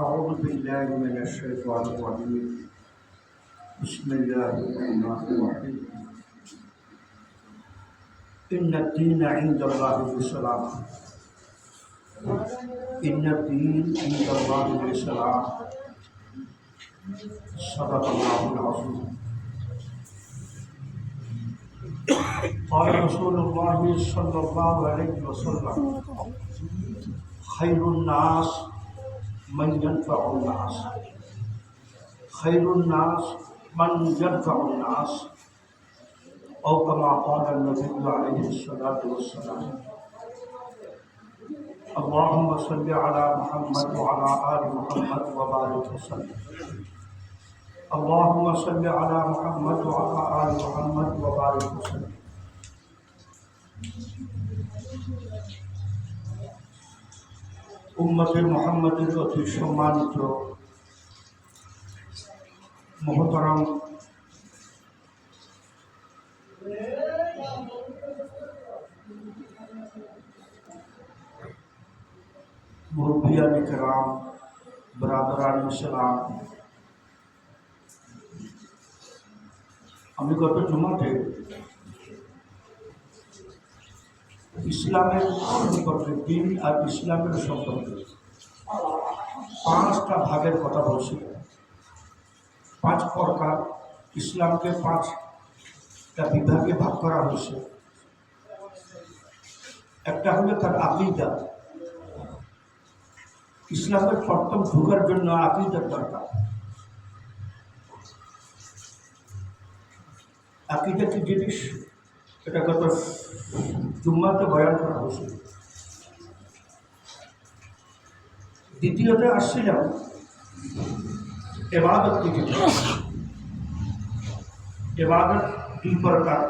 أعوذ بالله من الشيطان الرجيم بسم الله الرحمن الرحيم إن الدين عند الله الإسلام إن الدين عند الله الإسلام صدق الله العظيم قال رسول الله صلى الله عليه وسلم خير الناس من ينفع الناس خير الناس من ينفع الناس أو كما قال النبي عليه الصلاة والسلام اللهم صل على محمد وعلى آل محمد وبارك وسلم اللهم صل على محمد وعلى آل محمد وبارك وسلم উম্মতে মুহাম্মাদের অতি সম্মানিত মুহতারাম মুরব্বিয়ানে কেরাম বরাবরানে ইসলাম, আমি গত জুমাতে ইসলামের সম্পর্কে দিন আর ইসলামের সম্পর্কে 5টা ভাগের কথা বলছি। 5 প্রকার ইসলামকে 5টা বিভাগে ভাগ করা হয়েছে। একটা হলো তার আকীদা। ইসলামের প্রথম ঢোকার জন্য আকীদার দরকার। আকীদা কি জিনিস এটা গত জুম্মাতে বয়ান করা হয়েছে। দ্বিতীয়তে আসছিলাম ইবাদত কি জিনিস। ইবাদত 2 প্রকার।